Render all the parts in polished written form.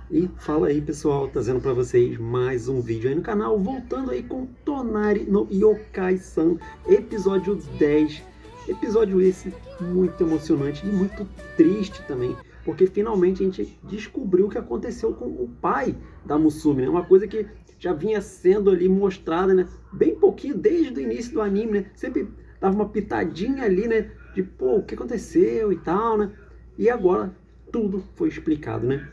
E fala aí, pessoal, trazendo para vocês mais um vídeo aí no canal, voltando aí com Tonari no Yokai-san, episódio 10. Episódio esse muito emocionante e muito triste também, porque finalmente a gente descobriu o que aconteceu com o pai da Musumi, né? Uma coisa que já vinha sendo ali mostrada, né? Bem pouquinho desde o início do anime, né? Sempre dava uma pitadinha ali, né? De pô, o que aconteceu e tal, né? E agora tudo foi explicado, né?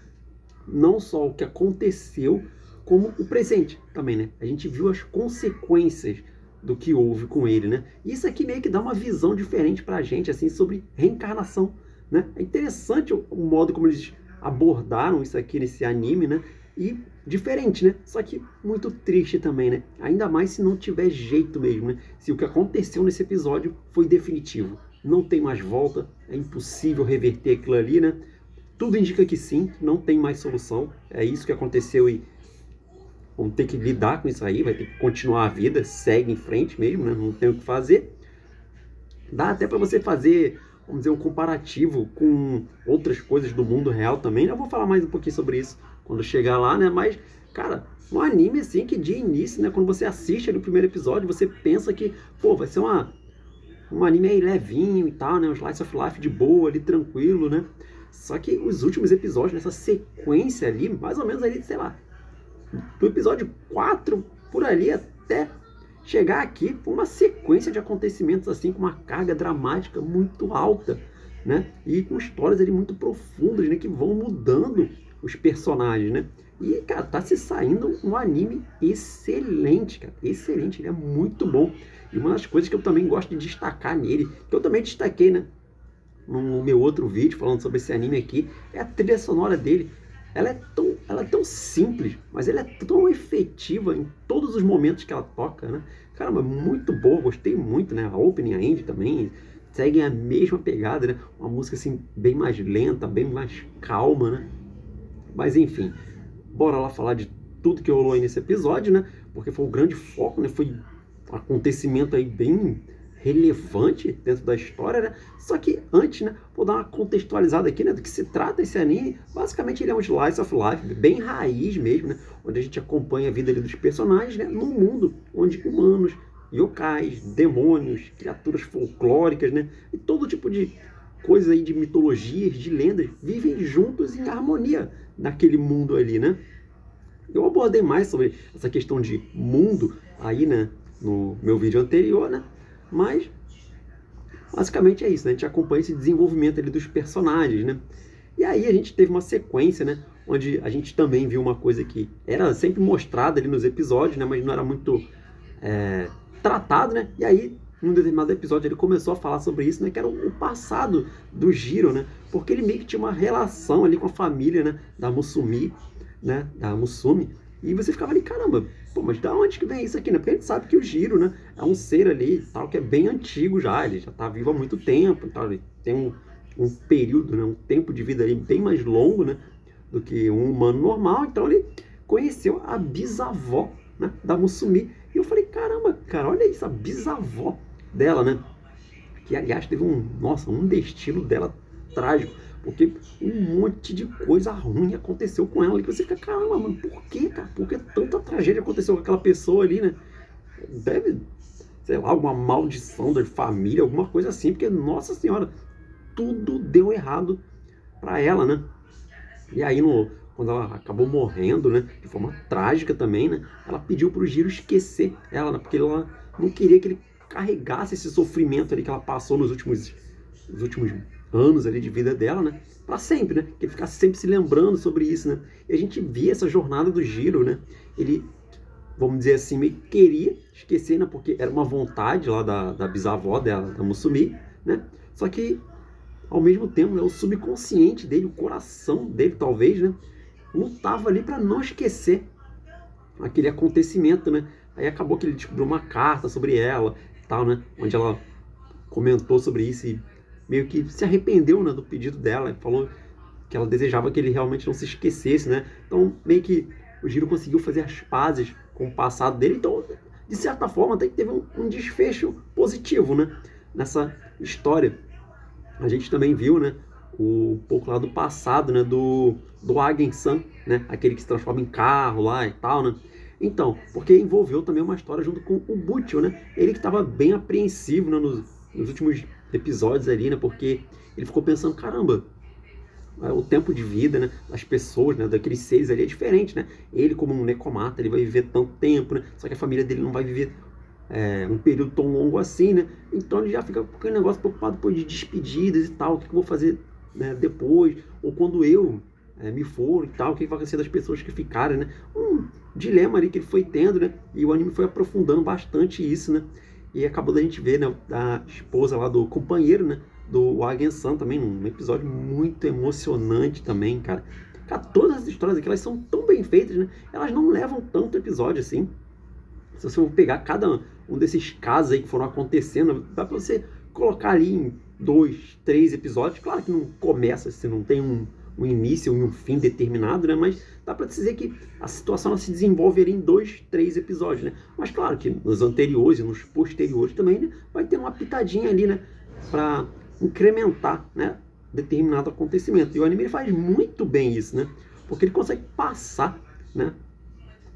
Não só o que aconteceu, como o presente também, né? A gente viu as consequências do que houve com ele, né? Isso aqui meio que dá uma visão diferente pra gente, assim, sobre reencarnação, né? É interessante o modo como eles abordaram isso aqui nesse anime, né? E diferente, né? Só que muito triste também, né? Ainda mais se não tiver jeito mesmo, né? Se o que aconteceu nesse episódio foi definitivo. Não tem mais volta, é impossível reverter aquilo ali, né? Tudo indica que sim, não tem mais solução. É isso que aconteceu e vamos ter que lidar com isso aí, vai ter que continuar a vida, segue em frente mesmo, né? Não tem o que fazer. Dá até para você fazer, vamos dizer, um comparativo com outras coisas do mundo real também. Eu vou falar mais um pouquinho sobre isso quando chegar lá, né? Mas, cara, um anime assim que de início, né? Quando você assiste ali o primeiro episódio, você pensa que, pô, vai ser um anime aí levinho e tal, né? Um slice of life de boa ali, tranquilo, né? Só que os últimos episódios, nessa sequência ali, mais ou menos ali, sei lá, do episódio 4 por ali até chegar aqui, foi uma sequência de acontecimentos assim, com uma carga dramática muito alta, né? E com histórias ali muito profundas, né? Que vão mudando os personagens, né? E, cara, tá se saindo um anime excelente, cara. Excelente, ele é muito bom. E uma das coisas que eu também gosto de destacar nele, que eu também destaquei, né? No meu outro vídeo falando sobre esse anime aqui, é a trilha sonora dele. Ela é tão simples, mas ela é tão efetiva em todos os momentos que ela toca, né? Caramba, muito boa, gostei muito, né? A opening, a end também seguem a mesma pegada, né? Uma música assim bem mais lenta, bem mais calma, né? Mas enfim, bora lá falar de tudo que rolou aí nesse episódio, né? Porque foi o grande foco, né? Foi um acontecimento aí bem relevante dentro da história, né? Só que antes, né, vou dar uma contextualizada aqui, né, do que se trata esse anime. Basicamente ele é um slice of life, bem raiz mesmo, né, onde a gente acompanha a vida ali dos personagens, né, num mundo onde humanos, yokais, demônios, criaturas folclóricas, né, e todo tipo de coisas aí de mitologias, de lendas, vivem juntos em harmonia naquele mundo ali, né? Eu abordei mais sobre essa questão de mundo aí, né, no meu vídeo anterior, né? Mas basicamente é isso, né? A gente acompanha esse desenvolvimento ali dos personagens, né? E aí a gente teve uma sequência, né? Onde a gente também viu uma coisa que era sempre mostrada ali nos episódios, né? Mas não era muito é, tratado, né? E aí, num determinado episódio, ele começou a falar sobre isso, né? Que era o passado do Jiro, né? Porque ele meio que tinha uma relação ali com a família, né? Da Musumi, né? Da Musumi. E você ficava ali, caramba, pô, mas da onde que vem isso aqui, né? Porque a gente sabe que o Jiro, né? É um ser ali, tal, que é bem antigo já. Ele já tá vivo há muito tempo, tal. Ele tem um período, né? Um tempo de vida ali bem mais longo, né? Do que um humano normal. Então ele conheceu a bisavó, né? Da Musumi. E eu falei, caramba, cara, olha isso, a bisavó dela, né? Que aliás teve um destino dela trágico, porque um monte de coisa ruim aconteceu com ela. E você fica, caramba, mano, por que, cara? Por que tanta tragédia aconteceu com aquela pessoa ali, né? Deve, sei lá, alguma maldição da família, alguma coisa assim, porque, nossa senhora, tudo deu errado pra ela, né? E aí, quando ela acabou morrendo, né, de forma trágica também, né, ela pediu pro Giro esquecer ela, né, porque ela não queria que ele carregasse esse sofrimento ali que ela passou nos últimos anos ali de vida dela, né, para sempre, né, que ele ficasse sempre se lembrando sobre isso, né. E a gente via essa jornada do Giro, né, ele, vamos dizer assim, meio que queria esquecer, né, porque era uma vontade lá da bisavó dela, da Musumi, né, só que ao mesmo tempo, né, o subconsciente dele, o coração dele, talvez, né, lutava ali para não esquecer aquele acontecimento, né? Aí acabou que ele descobriu uma carta sobre ela, tal, né? Onde ela comentou sobre isso e meio que se arrependeu, né, do pedido dela, e falou que ela desejava que ele realmente não se esquecesse, né? Então meio que o Giro conseguiu fazer as pazes com o passado dele, então de certa forma até que teve um desfecho positivo, né? Nessa história. A gente também viu, né, um pouco lá do passado, né, do Agen-san, né, aquele que se transforma em carro lá e tal, né. Então, porque envolveu também uma história junto com o Butcher, né, ele que estava bem apreensivo, né, nos últimos episódios ali, né, porque ele ficou pensando, caramba, o tempo de vida, né, das pessoas, né, daqueles seres ali é diferente, né, ele como um necromata, ele vai viver tanto tempo, né, só que a família dele não vai viver um período tão longo assim, né? Então ele já fica com aquele negócio preocupado depois de despedidas e tal, o que eu vou fazer, né, depois, ou quando eu me for e tal, o que vai acontecer das pessoas que ficarem, né? Um dilema ali que ele foi tendo, né? E o anime foi aprofundando bastante isso, né? E acabou da gente ver, né, a esposa lá do companheiro, né, do Agen-san também, num episódio muito emocionante também, cara. Cara, todas as histórias aqui, elas são tão bem feitas, né? Elas não levam tanto episódio assim. Se você for pegar cada um desses casos aí que foram acontecendo, dá pra você colocar ali em 2, 3 episódios. Claro que não começa, se não tem um início e um fim determinado, né? Mas dá pra dizer que a situação ela se desenvolve ali em 2, 3 episódios, né? Mas claro que nos anteriores e nos posteriores também, né, vai ter uma pitadinha ali, né? Pra incrementar, né, determinado acontecimento. E o anime ele faz muito bem isso, né? Porque ele consegue passar, né,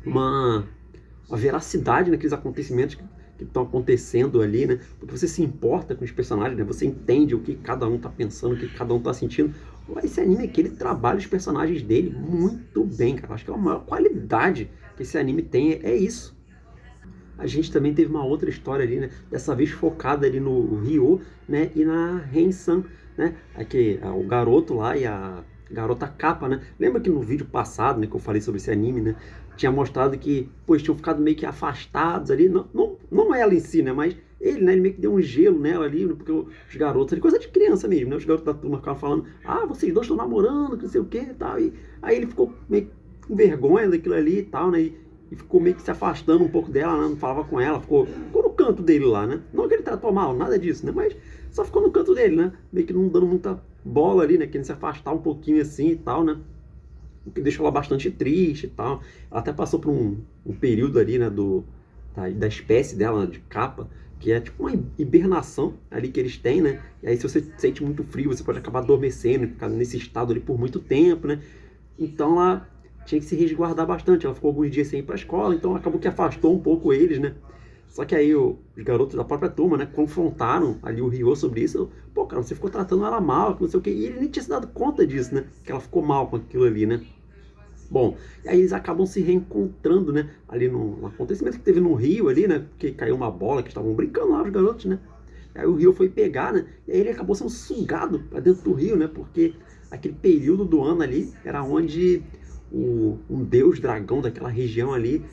uma veracidade naqueles acontecimentos que estão acontecendo ali, né? Porque você se importa com os personagens, né? Você entende o que cada um tá pensando, o que cada um tá sentindo. Esse anime aqui, ele trabalha os personagens dele muito bem, cara. Acho que é a maior qualidade que esse anime tem, é isso. A gente também teve uma outra história ali, né? Dessa vez focada ali no Ryo, né? E na Ren-san, né? Aqui, o garoto lá e a garota capa, né? Lembra que no vídeo passado, né, que eu falei sobre esse anime, né? Tinha mostrado que, pô, eles tinham ficado meio que afastados ali. Não ela em si, né? Mas ele, né? Ele meio que deu um gelo nela ali, né, porque os garotos, ali, coisa de criança mesmo, né? Os garotos da turma ficavam falando, ah, vocês dois estão namorando, que não sei o que e tal. E aí ele ficou meio com vergonha daquilo ali e tal, né? E ficou meio que se afastando um pouco dela, né? Não falava com ela, ficou no canto dele lá, né? Não que ele tratou mal, nada disso, né? Mas só ficou no canto dele, né? Meio que não dando muita bola ali, né? Querendo se afastar um pouquinho assim e tal, né? O que deixou ela bastante triste e tal. Ela até passou por um período ali, né? Da espécie dela, de capa, que é tipo uma hibernação ali que eles têm, né? E aí se você sente muito frio, você pode acabar adormecendo e ficar nesse estado ali por muito tempo, né? Então ela tinha que se resguardar bastante. Ela ficou alguns dias sem ir pra escola, então acabou que afastou um pouco eles, né? Só que aí os garotos da própria turma, né, confrontaram ali o Ryo sobre isso. Pô, cara, você ficou tratando ela mal, não sei o quê. E ele nem tinha se dado conta disso, né? Que ela ficou mal com aquilo ali, né? Bom, e aí eles acabam se reencontrando, né? Ali no acontecimento que teve no Rio ali, né? Porque caiu uma bola, que estavam brincando lá os garotos, né? E aí o Rio foi pegar, né? E aí ele acabou sendo sugado pra dentro do rio, né? Porque aquele período do ano ali era onde um deus dragão daquela região ali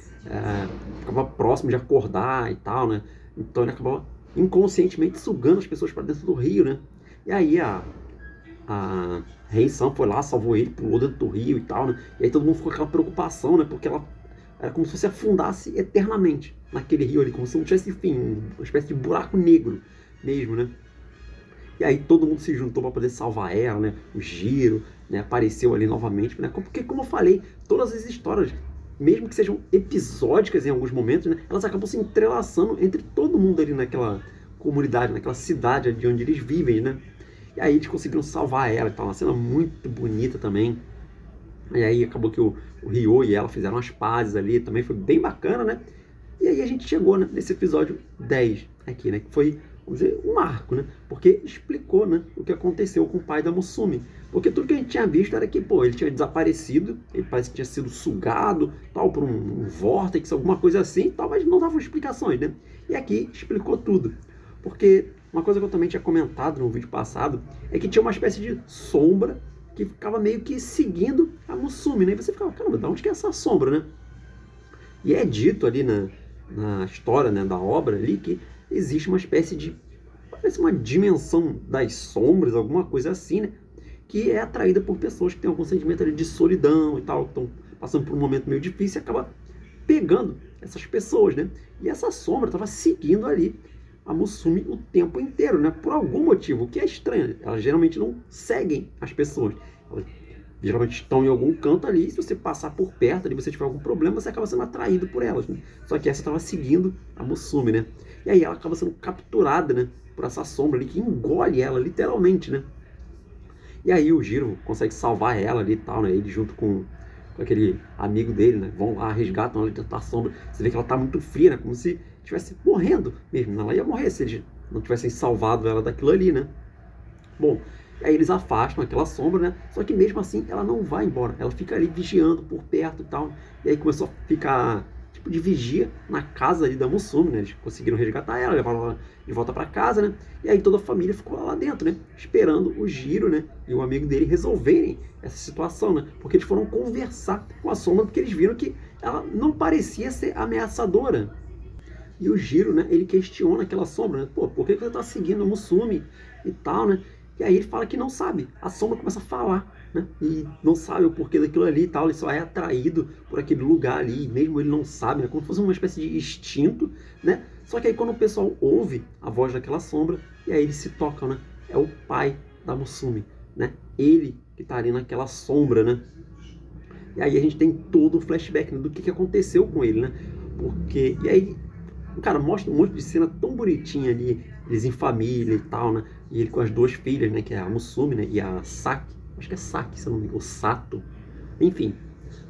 ficava próximo de acordar e tal, né? Então ele acabava inconscientemente sugando as pessoas para dentro do rio, né? E aí a Rei-san foi lá, salvou ele, pulou dentro do rio e tal, né? E aí todo mundo ficou com aquela preocupação, né? Porque ela era como se você afundasse eternamente naquele rio ali, como se não tivesse fim, uma espécie de buraco negro mesmo, né? E aí todo mundo se juntou para poder salvar ela, né? O Giro, né, apareceu ali novamente, né? Porque como eu falei, todas as histórias, mesmo que sejam episódicas em alguns momentos, né, elas acabam se entrelaçando entre todo mundo ali naquela comunidade, naquela cidade de onde eles vivem, né? E aí eles conseguiram salvar ela, tá uma cena muito bonita também. E aí acabou que o Ryo e ela fizeram as pazes ali, também foi bem bacana, né? E aí a gente chegou, né, nesse episódio 10 aqui, né? Que foi, vamos dizer, um marco, né? Porque explicou, né, o que aconteceu com o pai da Musumi. Porque tudo que a gente tinha visto era que, pô, ele tinha desaparecido, ele parece que tinha sido sugado, tal, por um vórtice, alguma coisa assim, tal, mas não davam explicações, né? E aqui explicou tudo. Porque uma coisa que eu também tinha comentado no vídeo passado é que tinha uma espécie de sombra que ficava meio que seguindo a Musumi, né? E você ficava, caramba, de onde que é essa sombra, né? E é dito ali na história, né, da obra ali que existe uma espécie de, parece uma dimensão das sombras, alguma coisa assim, né? Que é atraída por pessoas que têm algum sentimento ali de solidão e tal, que estão passando por um momento meio difícil e acaba pegando essas pessoas, né? E essa sombra estava seguindo ali a Musumi o tempo inteiro, né? Por algum motivo, o que é estranho. Elas geralmente não seguem as pessoas. Elas geralmente estão em algum canto ali, e se você passar por perto ali, você tiver algum problema, você acaba sendo atraído por elas, né? Só que essa estava seguindo a Musumi, né? E aí ela acaba sendo capturada, né, por essa sombra ali, que engole ela, literalmente, né? E aí o Jiro consegue salvar ela ali e tal, né? Ele junto com aquele amigo dele, né? Vão lá, resgatam ela da sombra. Você vê que ela tá muito fria, né? Como se estivesse morrendo mesmo. Ela ia morrer se eles não tivessem salvado ela daquilo ali, né? Bom, aí eles afastam aquela sombra, né? Só que mesmo assim ela não vai embora. Ela fica ali vigiando por perto e tal. E aí começou a ficar tipo de vigia na casa ali da Musume, né? Eles conseguiram resgatar ela, levaram ela de volta para casa, né? E aí toda a família ficou lá dentro, né? Esperando o Jiro, né? E o amigo dele resolverem essa situação, né? Porque eles foram conversar com a sombra porque eles viram que ela não parecia ser ameaçadora. E o Jiro, né, ele questiona aquela sombra, né? Pô, por que você tá seguindo a Musume e tal, né? E aí ele fala que não sabe. A sombra começa a falar, né? E não sabe o porquê daquilo ali e tal. Ele só é atraído por aquele lugar ali, mesmo ele não sabe, né? Como se fosse uma espécie de instinto, né? Só que aí quando o pessoal ouve a voz daquela sombra, e aí eles se tocam, né? É o pai da Musume, né? Ele que tá ali naquela sombra, né? E aí a gente tem todo o flashback, né, do que aconteceu com ele, né? Porque... E aí cara, mostra um monte de cena tão bonitinha ali, eles em família e tal, né? E ele com as duas filhas, né? Que é a Musume, né? E a Saki. Acho que é Saki, se eu não me engano. Ou Sato. Enfim,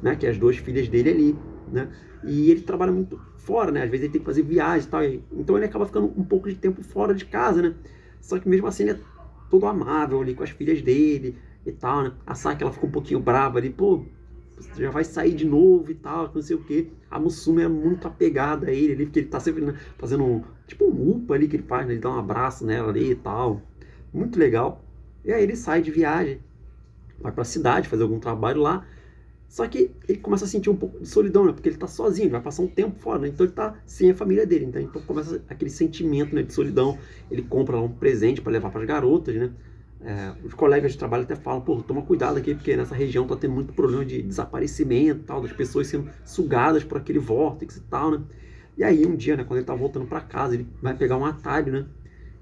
né? Que é as duas filhas dele ali, né? E ele trabalha muito fora, né? Às vezes ele tem que fazer viagens e tal. Então ele acaba ficando um pouco de tempo fora de casa, né? Só que mesmo assim ele é todo amável ali com as filhas dele e tal, né? A Saki, ela fica um pouquinho brava ali. Pô, você já vai sair de novo e tal, não sei o que. A Musume é muito apegada a ele ali, porque ele tá sempre, né, fazendo tipo um upa ali que ele faz, né? Ele dá um abraço nela ali e tal. Muito legal. E aí ele sai de viagem, vai pra cidade fazer algum trabalho lá. Só que ele começa a sentir um pouco de solidão, né? Porque ele tá sozinho, ele vai passar um tempo fora, né? Então ele tá sem a família dele. Então começa aquele sentimento, né, de solidão. Ele compra lá um presente para levar para as garotas, né? Os colegas de trabalho até falam, pô, toma cuidado aqui, porque nessa região tá tendo muito problema de desaparecimento, tal, das pessoas sendo sugadas por aquele vórtice e tal, né? E aí um dia, né, quando ele tá voltando para casa, ele vai pegar um atalho, né?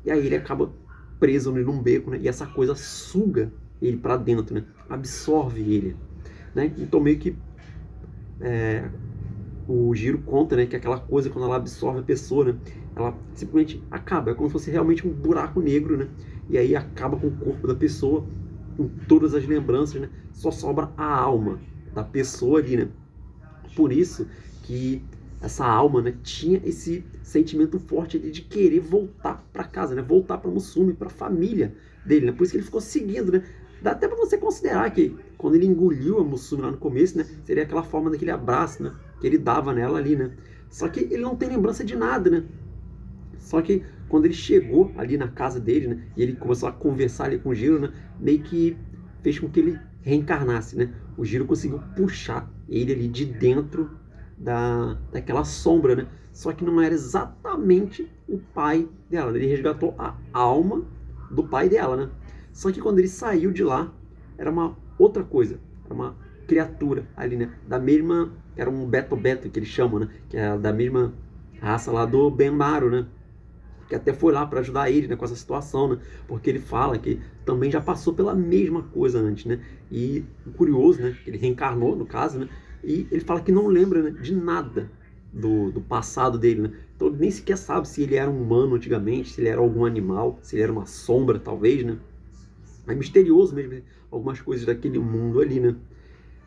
E aí ele acaba preso num beco, né? E essa coisa suga ele para dentro, né? Absorve ele, né? Então meio que o Jiro conta, né, que aquela coisa, quando ela absorve a pessoa, né, ela simplesmente acaba. É como se fosse realmente um buraco negro, né? E aí acaba com o corpo da pessoa, com todas as lembranças, né? Só sobra a alma da pessoa ali, né? Por isso que essa alma, né, tinha esse sentimento forte ali de querer voltar para casa, né? Voltar para Musume, para a família dele, né? Por isso que ele ficou seguindo, né? Dá até para você considerar que quando ele engoliu a Musume lá no começo, né, seria aquela forma daquele abraço, né, que ele dava nela ali, né? Só que ele não tem lembrança de nada, né? Só que quando ele chegou ali na casa dele, né, e ele começou a conversar ali com o Jiro, né, meio que fez com que ele reencarnasse, né? O Jiro conseguiu puxar ele ali de dentro daquela sombra, né? Só que não era exatamente o pai dela. Ele resgatou a alma do pai dela, né? Só que quando ele saiu de lá, era uma outra coisa. Era uma criatura ali, né? Da mesma... Era um Beto-Beto que eles chamam, né? Que é da mesma raça lá do Benmaru, né? Que até foi lá para ajudar ele, né, com essa situação, né? Porque ele fala que também já passou pela mesma coisa antes, né? E curioso, né? Ele reencarnou, no caso, né? E ele fala que não lembra, né, de nada do passado dele, né? Então ele nem sequer sabe se ele era um humano antigamente, se ele era algum animal, se ele era uma sombra, talvez, né? É misterioso mesmo, né? Algumas coisas daquele mundo ali, né?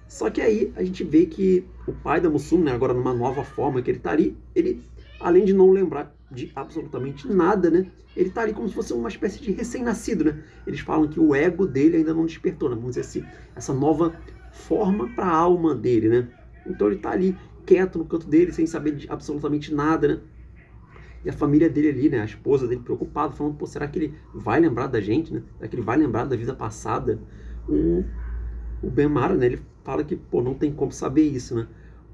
Só que aí a gente vê que o pai da Musume, né, agora numa nova forma que ele tá ali, ele, além de não lembrar de absolutamente nada, né, ele tá ali como se fosse uma espécie de recém-nascido, né? Eles falam que o ego dele ainda não despertou, né? Vamos dizer assim, essa nova forma para a alma dele, né? Então ele tá ali quieto no canto dele, sem saber de absolutamente nada, né? E a família dele ali, né, a esposa dele preocupada, falando, pô, será que ele vai lembrar da gente, né? Será que ele vai lembrar da vida passada? O Benmara, né, ele fala que, pô, não tem como saber isso, né?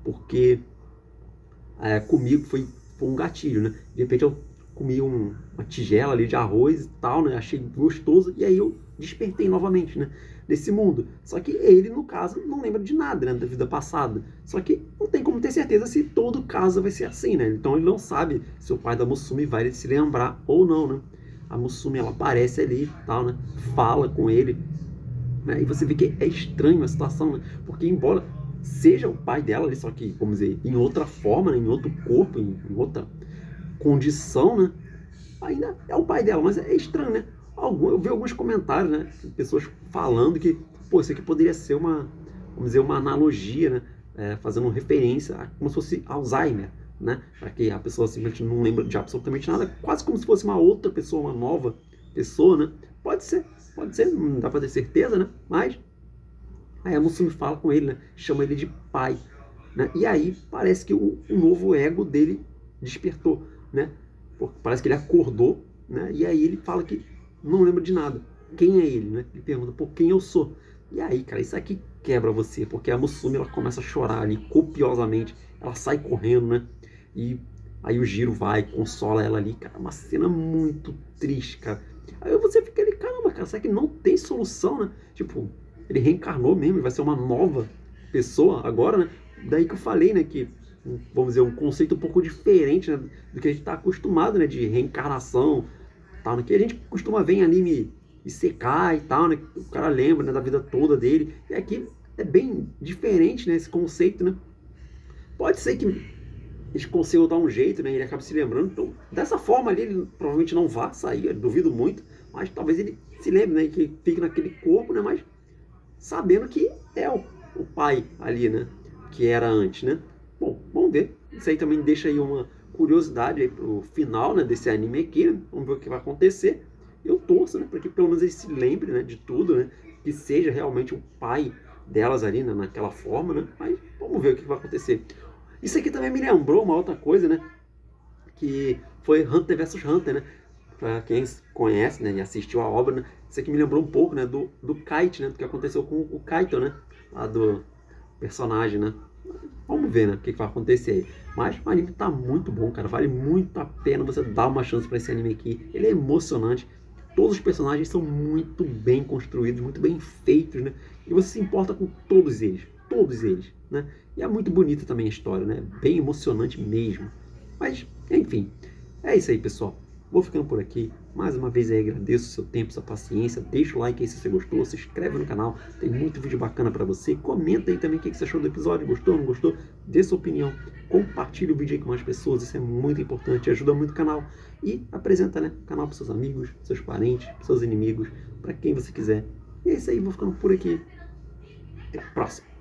Porque comigo foi um gatilho, né? De repente eu comi uma tigela ali de arroz e tal, né? Achei gostoso e aí eu despertei novamente, né? Desse mundo. Só que ele, no caso, não lembra de nada, né? Da vida passada. Só que não tem como ter certeza se todo caso vai ser assim, né? Então ele não sabe se o pai da Musume vai se lembrar ou não, né? A Musume, ela aparece ali e tal, né? Fala com ele, né? E você vê que é estranho a situação, né? Porque embora seja o pai dela ali, só que, vamos dizer, em outra forma, né? Em outro corpo, em outra condição, né? Ainda é o pai dela, mas é estranho, né? Eu vi alguns comentários, né? Pessoas falando que, pô, isso aqui poderia ser uma, vamos dizer, uma analogia, né? Fazendo referência a como se fosse Alzheimer, né? Para que a pessoa simplesmente não lembra de absolutamente nada, quase como se fosse uma outra pessoa, uma nova pessoa, né? Pode ser, não dá para ter certeza, né? Mas aí a Mussumi fala com ele, né? Chama ele de pai, né? E aí parece que o novo ego dele despertou, né? Parece que ele acordou, né? E aí ele fala que não lembra de nada. Quem é ele, né? Ele pergunta, pô, quem eu sou? E aí, cara, isso aqui quebra você, porque a Mussumi, ela começa a chorar ali copiosamente, ela sai correndo, né? E aí o Jiro vai, consola ela ali, cara, uma cena muito triste, cara. Aí você fica ali, caramba, cara, será que não tem solução, né? Tipo, ele reencarnou mesmo, ele vai ser uma nova pessoa agora, né? Daí que eu falei, né, que, vamos dizer, um conceito um pouco diferente, né, do que a gente está acostumado, né, de reencarnação, tal, né, que a gente costuma ver em anime Isekai e tal, né, o cara lembra, né, da vida toda dele, e aqui é bem diferente, né, esse conceito, né. Pode ser que eles consigam dar um jeito, né, ele acaba se lembrando, então, dessa forma ali, ele provavelmente não vá sair, eu duvido muito, mas talvez ele se lembre, né, que fique naquele corpo, né, mas sabendo que é o pai ali, né? Que era antes, né? Bom, vamos ver. Isso aí também deixa aí uma curiosidade aí pro final, né, desse anime aqui, né? Vamos ver o que vai acontecer. Eu torço, né, para que pelo menos ele se lembre, né, de tudo, né? Que seja realmente o pai delas ali, né, naquela forma, né? Mas vamos ver o que vai acontecer. Isso aqui também me lembrou uma outra coisa, né? Que foi Hunter vs Hunter, né? Para quem conhece, né, e assistiu a obra, né, isso aqui me lembrou um pouco, né, do Kite, né, do que aconteceu com o Kaito, né, lá do personagem, né. Vamos ver, né, o que vai acontecer aí. Mas o anime tá muito bom, cara, vale muito a pena você dar uma chance para esse anime aqui. Ele é emocionante, todos os personagens são muito bem construídos, muito bem feitos, né, e você se importa com todos eles, né. E é muito bonita também a história, né, bem emocionante mesmo. Mas, enfim, é isso aí, pessoal. Vou ficando por aqui. Mais uma vez aí agradeço o seu tempo, sua paciência. Deixa o like aí se você gostou. Se inscreve no canal. Tem muito vídeo bacana pra você. Comenta aí também o que você achou do episódio. Gostou, não gostou? Dê sua opinião. Compartilhe o vídeo aí com mais pessoas. Isso é muito importante. Ajuda muito o canal. E apresenta, né, o canal para seus amigos, seus parentes, seus inimigos, para quem você quiser. E é isso aí. Vou ficando por aqui. Até a próxima.